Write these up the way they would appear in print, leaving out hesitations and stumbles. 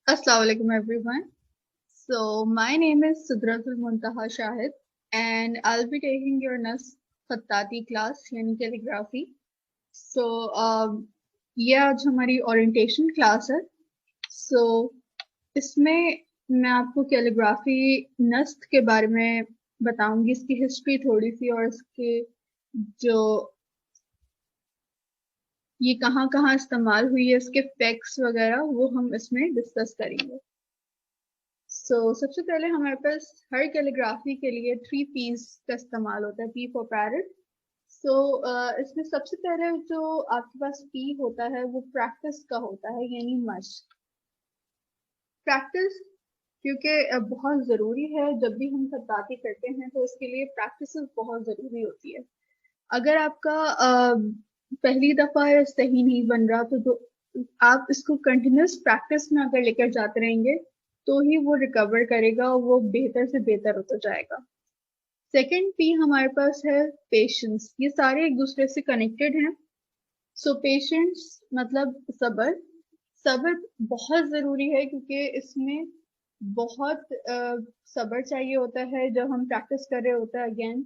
Assalamu alaikum everyone. So my name is Sudratul Muntaha Shahid and I'll be taking your next Khattati class यानी calligraphy. So ये आज हमारी orientation class है. So इसमें मैं आपको calligraphy नस्त के बारे में बताऊंगी, इसकी history थोड़ी सी और इसके जो ये कहाँ कहाँ इस्तेमाल हुई है, इसके facts वगैरह वो हम इसमें डिस्कस करेंगे. सबसे पहले हमारे पास हर कैलीग्राफी के लिए 3 पीस का इस्तेमाल होता है, पी फॉर पैरट. इसमें सबसे पहले जो आपके पास पी होता है वो प्रैक्टिस का होता है, यानी मस्ट. प्रैक्टिस क्योंकि बहुत ज़रूरी है. जब भी हम खत्ताती करते हैं तो इसके लिए प्रैक्टिस बहुत ज़रूरी होती है. अगर आपका पहली दफ़ा सही नहीं बन रहा तो आप इसको कंटिन्यूस प्रैक्टिस में अगर लेकर जाते रहेंगे तो ही वो रिकवर करेगा और वो बेहतर से बेहतर होता जाएगा. सेकंड पी हमारे पास है पेशेंस. ये सारे एक दूसरे से कनेक्टेड हैं. पेशेंस मतलब सब्र. सब्र बहुत ज़रूरी है क्योंकि इसमें बहुत सब्र चाहिए होता है जब हम प्रैक्टिस कर रहे होते हैं अगेन.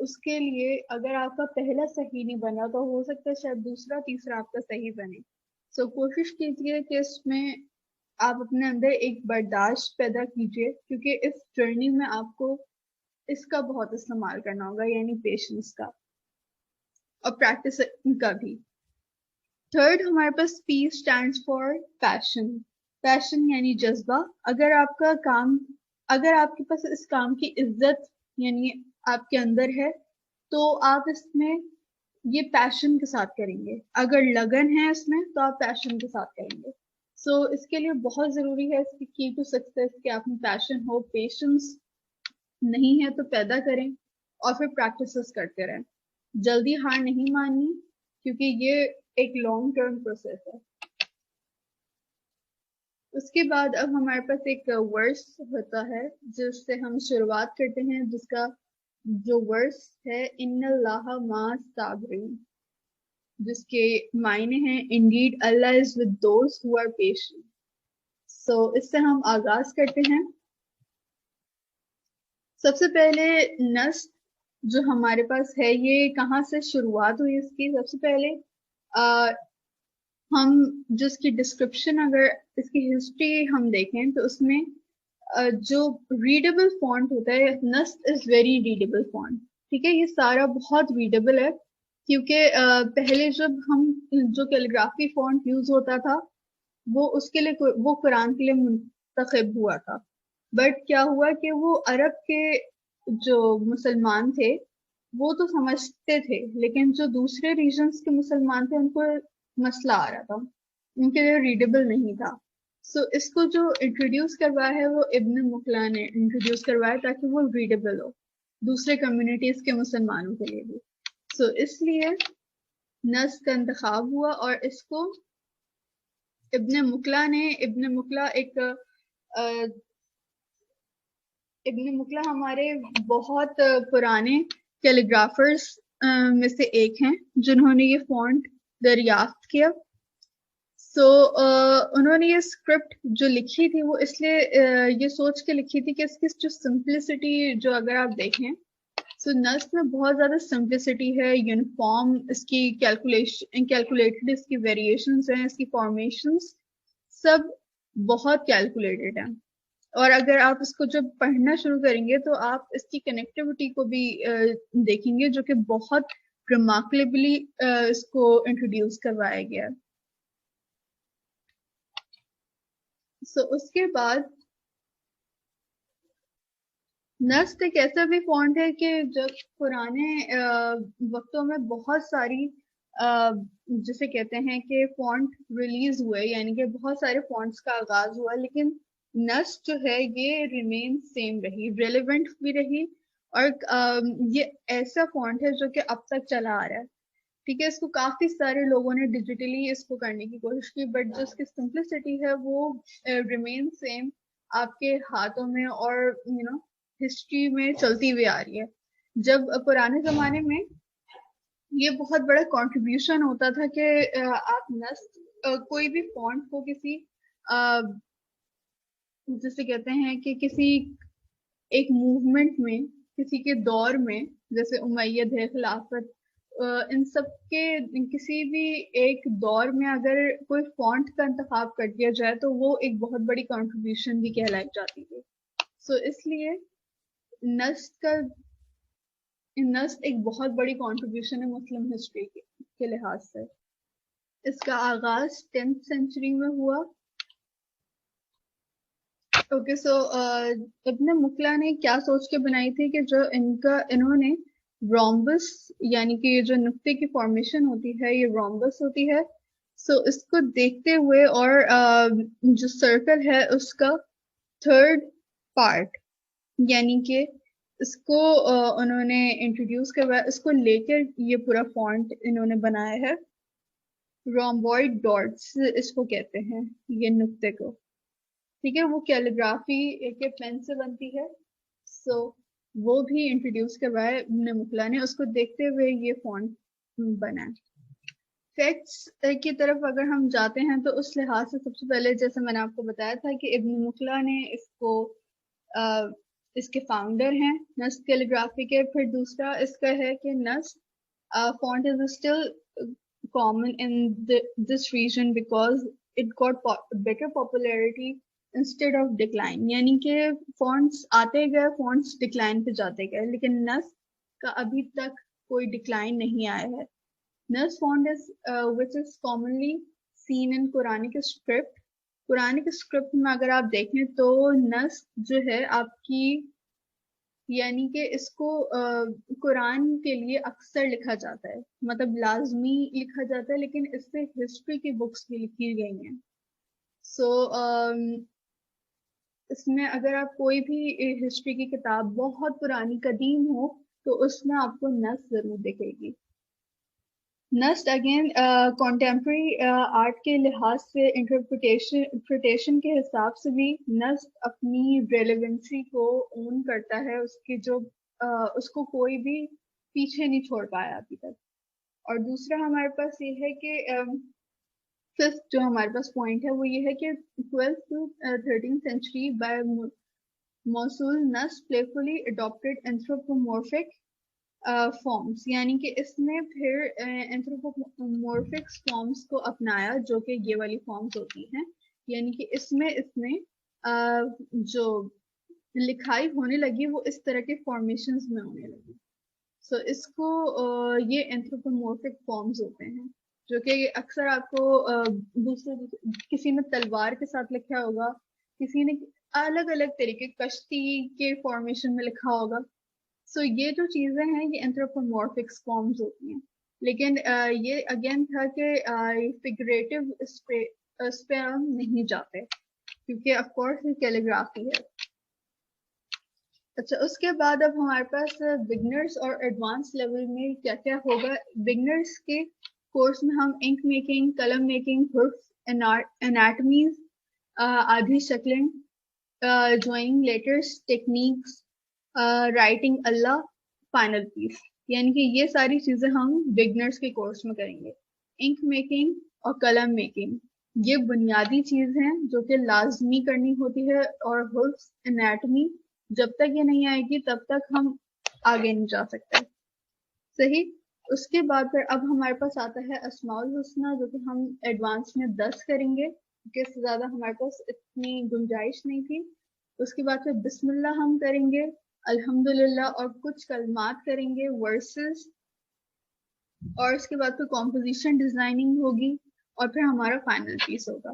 उसके लिए अगर आपका पहला सही नहीं बना तो हो सकता है शायद दूसरा तीसरा आपका सही बने. कोशिश कीजिए कि इसमें आप अपने अंदर एक बर्दाश्त पैदा कीजिए क्योंकि इस जर्नी में आपको इसका बहुत इस्तेमाल करना होगा, यानी पेशेंस का और प्रैक्टिस का भी. थर्ड हमारे पास P stands for passion. Passion यानी जज्बा. अगर आपके पास इस काम की इज्जत यानी आपके अंदर है तो आप इसमें ये पैशन के साथ करेंगे. अगर लगन है इसमें तो आप पैशन के साथ करेंगे. इसके लिए बहुत ज़रूरी है इसकी की टू सक्सेस कि आप में पैशन हो. पेशेंस नहीं है तो पैदा करें और फिर प्रैक्टिसेस करते रहें. जल्दी हार नहीं माननी क्योंकि ये एक लॉन्ग टर्म प्रोसेस है. उसके बाद अब हमारे पास एक वर्स होता है जिससे हम शुरुआत करते हैं, जिसका जो वर्स है इन्नल्लाह मा साबिरीन, जिसके मायने हैं indeed Allah is with those who are patient. इससे हम आगाज करते हैं. सबसे पहले नस्ल जो हमारे पास है ये कहाँ से शुरुआत हुई इसकी. सबसे पहले हम जिसकी डिस्क्रिप्शन अगर इसकी हिस्ट्री हम देखें तो उसमें जो रीडेबल फॉन्ट होता है, नस्ल इज वेरी रीडेबल फॉन्ट. ठीक है, ये सारा बहुत रीडेबल है क्योंकि पहले जब हम जो कैलीग्राफी फॉन्ट यूज होता था वो उसके लिए वो कुरान के लिए मुंतखब हुआ था. बट क्या हुआ कि वो अरब के जो मुसलमान थे वो तो समझते थे, लेकिन जो दूसरे रीजन्स के मुसलमान थे उनको मसला आ रहा था, उनके लिए रीडेबल नहीं था. इसको जो इंट्रोड्यूस करवाया है वो इब्न मुकला ने इंट्रोड्यूस करवाया ताकि वो रीडेबल हो दूसरे कम्युनिटीज के मुसलमानों के लिए भी. इसलिए नस्ल का इंतखाब हुआ और इसको इब्न मुकला इब्न मुकला हमारे बहुत पुराने कैलीग्राफर्स में से एक हैं जिन्होंने ये फॉन्ट दरियाफ्त किया. उन्होंने ये स्क्रिप्ट जो लिखी थी वो इसलिए ये सोच के लिखी थी कि इसकी जो सिंप्लिसिटी जो अगर आप देखें नस्ल में बहुत ज़्यादा सिंप्लिसिटी है. यूनिफॉर्म इसकी कैलकुलेटेड इसकी वेरिएशंस हैं, इसकी फॉर्मेशंस सब बहुत कैलकुलेटेड हैं. और अगर आप इसको जब पढ़ना शुरू करेंगे तो आप इसकी कनेक्टिविटी को भी देखेंगे जो कि बहुत रिमार्केबली इसको इंट्रोड्यूस करवाया गया है. उसके बाद नस्ट एक ऐसा भी फॉन्ट है कि जब पुराने वक्तों में बहुत सारी जिसे कहते हैं कि फॉन्ट रिलीज हुए, यानी कि बहुत सारे फॉन्ट्स का आगाज हुआ, लेकिन नस्ट जो है ये रिमेन सेम रही, रेलेवेंट भी रही. और ये ऐसा फॉन्ट है जो कि अब तक चला आ रहा है. ठीक है, इसको काफी सारे लोगों ने डिजिटली इसको करने की कोशिश की बट जो इसकी सिंप्लिसिटी है वो रिमेन सेम आपके हाथों में और हिस्ट्री में चलती हुई आ रही है. जब पुराने जमाने में ये बहुत बड़ा कंट्रीब्यूशन होता था कि आप कोई भी फॉन्ट को किसी जिसे कहते हैं कि किसी एक मूवमेंट में, किसी के दौर में, जैसे उमैयद है, खिलाफत, इन सब के किसी भी एक दौर में अगर कोई फॉन्ट का इंतखाब कर दिया जाए तो वो एक बहुत बड़ी कंट्रीब्यूशन भी कहलाई जाती है। सो इसलिए नस्ट का नस्ट एक बहुत बड़ी कंट्रीब्यूशन है मुस्लिम हिस्ट्री के लिहाज से। इसका आगाज 10th सेंचुरी में हुआ। ओके, सो इब्न मुकला ने क्या सोच के बनाई थी कि जो इन्होंने रोम्बस, यानी कि ये जो नुक्ते की फॉर्मेशन होती है ये रोम्बस होती है। सो इसको देखते हुए और जो सर्कल है उसका थर्ड पार्ट, यानी कि इसको उन्होंने इंट्रोड्यूस करवाया, इसको लेकर ये पूरा फॉन्ट इन्होंने बनाया है। रोम्बॉइड डॉट्स इसको कहते हैं, ये नुक्ते को, ठीक है। वो कैलीग्राफी के पेन से बनती है। सो वो भी इंट्रोड्यूस करवाया इब्न मुकला ने, उसको देखते हुए ये फॉन्ट बना। फैक्ट्स की तरफ अगर हम जाते हैं तो उस लिहाज से सबसे पहले, जैसे मैंने आपको बताया था कि इब्न मुकला ने इसको इसके फाउंडर हैं नस्ट कैलीग्राफी के। फिर दूसरा इसका है कि नस्ट font is still common in this region because it got better popularity instead of decline, यानी कि फॉन्ट्स आते गए, फॉन्ट्स डिक्लाइन पे जाते गए, लेकिन नस का अभी तक कोई डिक्लाइन नहीं आया है। नस font is which is commonly seen in Quranic script. Quranic script में अगर आप देखें तो नस जो है आपकी, यानी कि इसको कुरान के लिए अक्सर लिखा जाता है, मतलब लाजमी लिखा जाता है, लेकिन इससे हिस्ट्री की बुक्स भी लिखी गई हैं। सो इसमें अगर आप कोई भी हिस्ट्री की किताब बहुत पुरानी कदीम हो तो उसमें आपको नस जरूर दिखेगी। नस्ट अगेन कॉन्टेम्प्रेरी आर्ट के लिहाज से इंटरप्रिटेशन के हिसाब से भी नस्ट अपनी रेलेवेंसी को ओन करता है, उसकी जो उसको कोई भी पीछे नहीं छोड़ पाया अभी तक। और दूसरा हमारे पास ये है कि फिफ्थ जो हमारे पास पॉइंट है वो ये है कि 12th to 13th century by मौसूल नस्ट प्लेफुली अडॉप्टेड एंथ्रोपोमॉर्फिक फॉर्म्स, यानी कि इसने फिर एंथ्रोपोमॉर्फिक फॉर्म्स को अपनाया, जो कि ये वाली फॉर्म्स होती हैं, यानी कि इसमें इसने जो लिखाई होने लगी वो इस तरह के फॉर्मेशंस में होने लगी। सो इसको ये एंथ्रोपोमॉर्फिक फॉर्म्स होते हैं, जो कि अक्सर आपको दूसरे किसी ने तलवार के साथ लिखा होगा, किसी ने अलग अलग तरीके कश्ती के फॉर्मेशन में लिखा होगा। सो ये जो चीजें हैं ये एंथ्रोपोमॉर्फिक फॉर्म्स होती हैं, लेकिन ये अगेन था कि फिगरेटिव इस पे हम नहीं जाते क्योंकि ऑफ कोर्स ये कैलीग्राफी है। अच्छा, उसके बाद अब हमारे पास बिगनर्स और एडवांस लेवल में क्या क्या होगा। बिगनर्स के कोर्स में हम इंक मेकिंग, कलम मेकिंग, एनाटमीज, आधी शक्लें, ज्वाइनिंग लेटर्स, टेक्निक्स, राइटिंग अल्लाह, फाइनल पीस, यानी कि ये सारी चीजें हम बिगनर्स के कोर्स में करेंगे। इंक मेकिंग और कलम मेकिंग ये बुनियादी चीज हैं जो कि लाजमी करनी होती है, और हुर्फ, एनाटमी जब तक ये नहीं आएगी तब तक हम आगे नहीं जा सकते। सही। उसके बाद फिर अब हमारे पास आता है अस्माउल हुस्ना, जो कि हम एडवांस में 10 करेंगे क्योंकि इससे ज्यादा हमारे पास इतनी गुंजाइश नहीं थी। उसके बाद फिर बिस्मिल्लाह हम करेंगे, अल्हम्दुलिल्लाह और कुछ कलमात करेंगे, वर्सेस, और उसके बाद फिर कॉम्पोजिशन डिजाइनिंग होगी, और फिर हमारा फाइनल पीस होगा।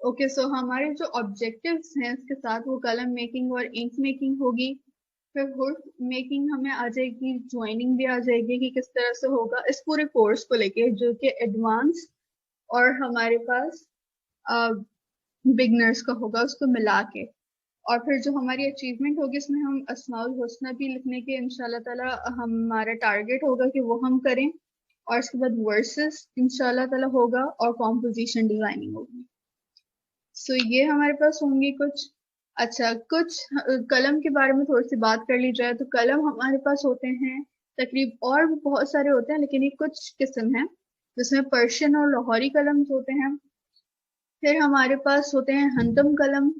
ओके, सो हमारे जो ऑब्जेक्टिव्स हैं इसके साथ वो कलम मेकिंग और इंक मेकिंग होगी। फिर हुर्फ मेकिंग हमें आ जाएगी, ज्वाइनिंग भी आ जाएगी कि किस तरह से होगा इस पूरे कोर्स को लेके, जो कि एडवांस और हमारे पास बिगनर्स का होगा, उसको मिला के। और फिर जो हमारी अचीवमेंट होगी इसमें हम अस्माउल हुस्ना भी लिखने के इंशाल्लाह ताला हमारा टारगेट होगा कि वो हम करें, और इसके बाद वर्सेस इंशाल्लाह ताला होगा और कॉम्पोजिशन डिजाइनिंग होगी। सो ये हमारे पास होंगी कुछ अच्छा, कुछ कलम के बारे में थोड़ी सी बात कर ली जाए तो कलम हमारे पास होते हैं तकरीब, और भी बहुत सारे होते हैं लेकिन ये कुछ किस्म हैं जिसमें पर्शियन और लाहौरी कलम होते हैं। फिर हमारे पास होते हैं हंदम कलम,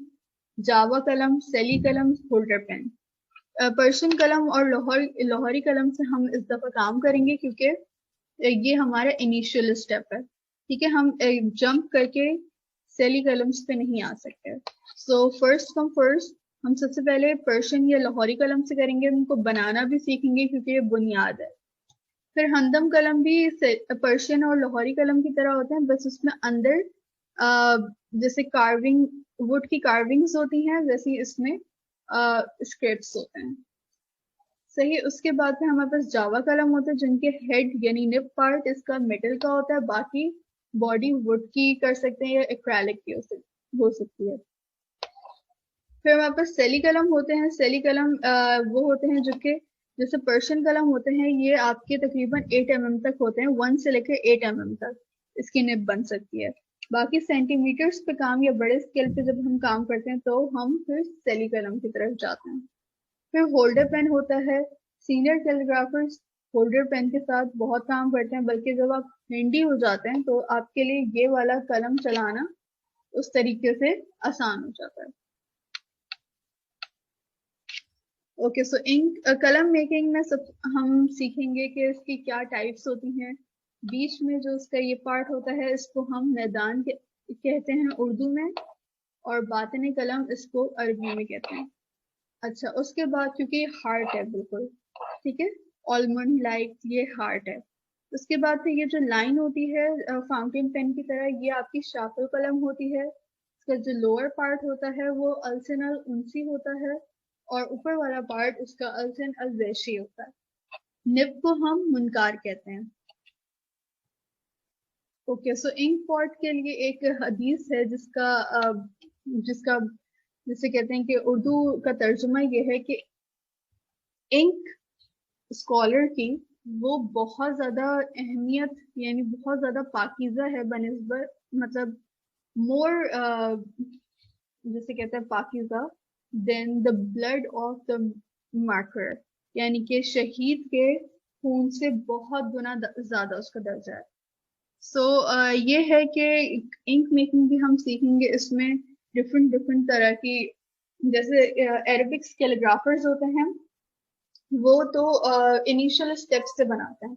जावा कलम, सैली कलम, होल्डर पेन। पर्शियन कलम और लाहौरी कलम से हम इस दफा काम करेंगे क्योंकि ये हमारा इनिशियल स्टेप है। ठीक है, हम जंप करके सैली कलम्स पे नहीं आ सकते। सो फर्स्ट कम फर्स्ट, हम सबसे पहले पर्शियन या लाहौरी कलम से करेंगे, उनको बनाना भी सीखेंगे क्योंकि ये बुनियाद है। फिर हमदम कलम भी पर्शियन और लाहौरी कलम की तरह होते हैं, बस उसमें अंदर जैसे कार्विंग, वुड की कार्विंग्स होती हैं, वैसे इसमें स्क्रिप्ट्स होते हैं। सही। उसके बाद में हमारे पास जावा कलम होता है जिनके हेड यानी निप पार्ट इसका मेटल का होता है, बाकी बॉडी वुड की कर सकते हैं या एक्रेलिक की हो सकती है। फिर हमारे पास सैली कलम होते हैं। सैली कलम वो होते हैं जो कि जैसे पर्शियन कलम होते हैं, ये आपके तकरीबन 8 mm तक होते हैं, 1 से लेकर 8 mm तक इसकी निब बन सकती है। बाकी सेंटीमीटर्स पे काम या बड़े स्केल पे जब हम काम करते हैं तो हम फिर सैली कलम की तरफ जाते हैं। फिर होल्डर पेन होता है। सीनियर कैलीग्राफर्स होल्डर पेन के साथ बहुत काम करते हैं, बल्कि जब आप हैंडी हो जाते हैं तो आपके लिए ये वाला कलम चलाना उस तरीके से आसान हो जाता है। ओके, सो इंक कलम मेकिंग में सब हम सीखेंगे कि इसकी क्या टाइप्स होती हैं। बीच में जो उसका ये पार्ट होता है इसको हम मैदान कहते हैं उर्दू में, और बातनी कलम इसको अरबी में कहते हैं। अच्छा, उसके बाद क्योंकि हार्ट है बिल्कुल, ठीक है, ऑलमंड लाइक ये हार्ट है। उसके बाद फिर ये जो लाइन होती है फाउंटेन पेन की तरह, ये आपकी शार्पल कलम होती है। इसका जो लोअर पार्ट होता है वो अल्सन अल उनसी होता है, और ऊपर वाला पार्ट उसका अल्सन अल वैशी होता है। निब को हम मुनकार कहते हैं। ओके, सो इंक पॉट के लिए एक हदीस है जिसका जिसे कहते हैं कि उर्दू का तर्जुमा ये है कि इंक स्कॉलर की वो बहुत ज्यादा अहमियत यानी बहुत ज्यादा पाकीज़ा है बनिस्बत, मतलब मोर जिसे कहते हैं पाकीज़ा than the blood of the martyr, यानी कि शहीद के खून से बहुत गुना ज्यादा उसका दर्जा है। सो ये है कि इंक मेकिंग भी हम सीखेंगे। इसमें डिफरेंट डिफरेंट तरह की, जैसे अरेबिक्स कैलीग्राफर्स होते हैं वो तो इनिशियल स्टेप्स से बनाते हैं।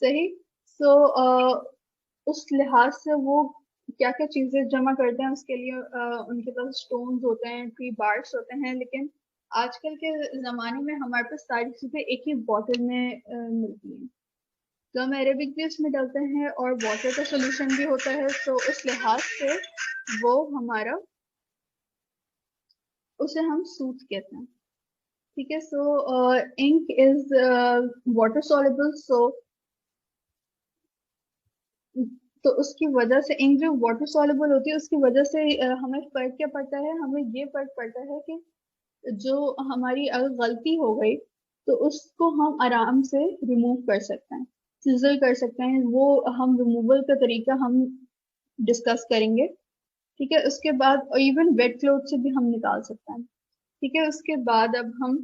सही। सो उस लिहाज से वो क्या क्या चीजें जमा करते हैं उसके लिए उनके पास स्टोन्स होते हैं, ट्री बार्स होते हैं, लेकिन आजकल के जमाने में हमारे पास सारी चीजें एक ही बॉटल में मिलती हैं, तो हम अरेबिक भी उसमें डालते हैं और वाटर का सोल्यूशन भी होता है, तो उस लिहाज से वो हमारा, उसे हम सूट कहते हैं। ठीक है, सो इंक इज वाटर सॉल्युबल, सो तो उसकी वजह से इंक जो वाटर सॉल्युबल होती है उसकी वजह से हमें फर्क क्या पड़ता है, हमें ये फर्क पड़ता है कि जो हमारी अगर गलती हो गई तो उसको हम आराम से रिमूव कर सकते हैं, सिजल कर सकते हैं। वो हम रिमूवल का तरीका हम डिस्कस करेंगे। ठीक है, उसके बाद इवन वेट क्लॉथ से भी हम निकाल सकते हैं। ठीक है, उसके बाद अब हम,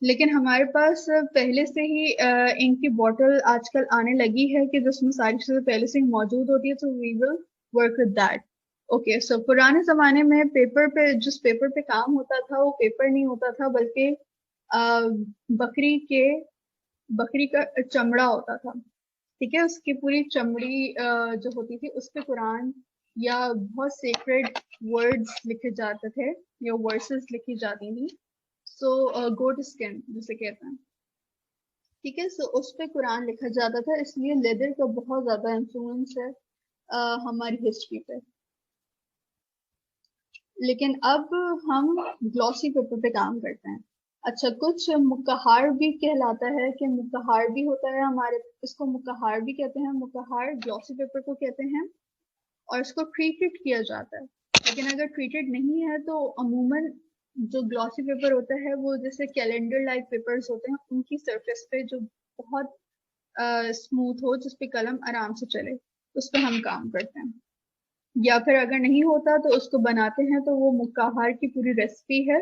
लेकिन हमारे पास पहले से ही इंक की बॉटल आजकल आने लगी है कि जिसमें सारी चीजें पहले से ही मौजूद होती है, तो we will work with that. Okay, so पुराने जमाने में पेपर पे, जिस पेपर पे काम होता था वो पेपर नहीं होता था बल्कि बकरी के बकरी का चमड़ा होता था। ठीक है, उसकी पूरी चमड़ी जो होती थी उस पे कुरान या बहुत सेक्रेड वर्ड्स लिखे जाते थे या वर्सेस लिखी जाती थी। सो गोट स्किन जिसे कहते हैं। ठीक है, सो उस पे कुरान लिखा जाता था, इसलिए लेदर का बहुत ज्यादा इन्फ्लुएंस है हमारी हिस्ट्री पे। लेकिन अब हम ग्लॉसी पेपर पे काम करते हैं। अच्छा, कुछ मुकहार भी कहलाता है कि मुकहार भी होता है हमारे, इसको मुकहार भी कहते हैं। मुकहार ग्लॉसी पेपर को कहते हैं और इसको ट्रीटेड किया जाता है, लेकिन अगर ट्रीटेड नहीं है तो अमूमन जो ग्लॉसी पेपर होता है वो जैसे कैलेंडर लाइक पेपर्स होते हैं उनकी सरफेस पे जो बहुत स्मूथ हो, जिस पे कलम आराम से चले, उस पे हम काम करते हैं। یا پھر اگر نہیں ہوتا تو اس کو بناتے ہیں تو وہ مکہار کی پوری ریسپی ہے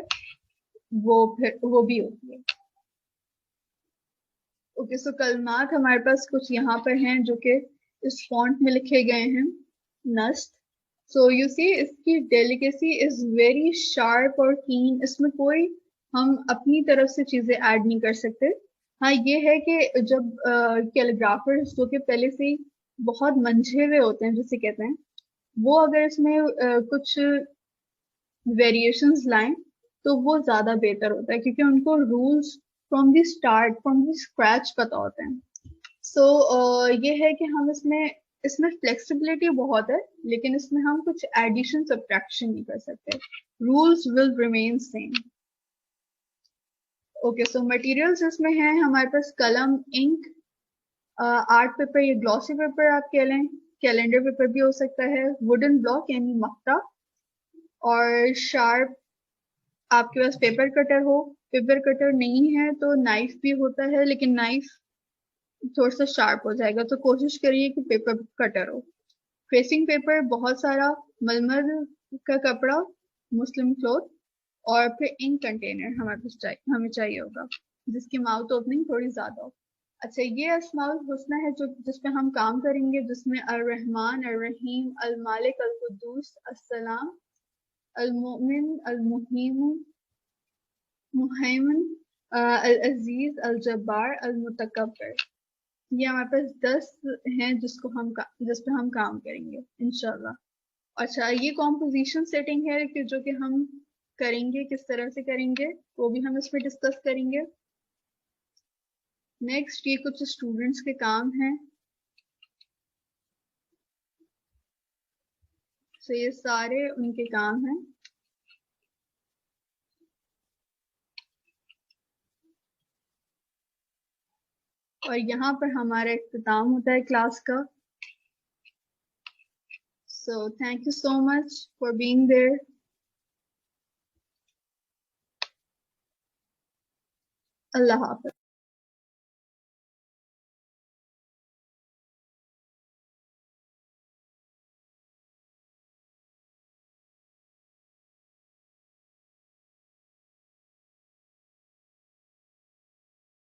وہ بھی ہوتی ہے. اوکے سو کلمات ہمارے پاس کچھ یہاں پر ہیں جو کہ اس فونٹ میں لکھے گئے ہیں. نسٹ. سو یو سی اس کی ڈیلیکیسی از ویری شارپ اور کین. اس میں کوئی ہم اپنی طرف سے چیزیں ایڈ نہیں کر سکتے. ہاں یہ ہے کہ جب کیلیگرافرز جو کہ پہلے سے ہی بہت منجھے ہوئے ہوتے ہیں جسے کہتے ہیں, وہ اگر اس میں کچھ ویریشنز لائیں تو وہ زیادہ بہتر ہوتا ہے, کیونکہ ان کو rules from the start from the scratch پتا ہوتے ہیں. سو یہ ہے کہ ہم اس میں فلیکسیبلٹی بہت ہے, لیکن اس میں ہم کچھ ایڈیشن سبٹریکشن نہیں کر سکتے. Rules will remain same. Okay so materials اس میں ہیں ہمارے پاس قلم, انک, آرٹ پیپر, یہ گلوسی پیپر آپ کہہ لیں, کیلنڈر پیپر بھی ہو سکتا ہے, ووڈن بلاک یعنی مختا, اور شارپ آپ کے پاس پیپر کٹر ہو. پیپر کٹر نہیں ہے تو نائف بھی ہوتا ہے, لیکن نائف تھوڑا سا شارپ ہو جائے گا, تو کوشش کریے کہ پیپر کٹر ہو. ٹریسنگ پیپر, بہت سارا ململ کا کپڑا, مسلم کلوتھ, اور پھر انک کنٹینر ہمارے پاس ہمیں چاہیے ہوگا جس کی ماؤتھ اوپننگ تھوڑی زیادہ ہو. اچھا, یہ اسماء الحسنی ہے جس پہ ہم کام کریں گے, جس میں الرحمن, الرحیم, المالک, القدوس, السلام, المؤمن, المحیم, محیمن, العزیز, الجبار, المتکبر, یہ ہمارے پاس 10 ہیں جس پہ ہم کام کریں گے انشاءاللہ. اچھا, یہ کمپوزیشن سیٹنگ ہے کہ جو کہ ہم کریں گے, کس طرح سے کریں گے وہ بھی ہم اس پہ ڈسکس کریں گے. نیکسٹ, یہ کچھ اسٹوڈنٹس کے کام ہیں. سو یہ سارے ان کے کام ہیں. اور یہاں پر ہمارا اختتام ہوتا ہے کلاس کا. So thank you so much for being there. اللہ حافظ.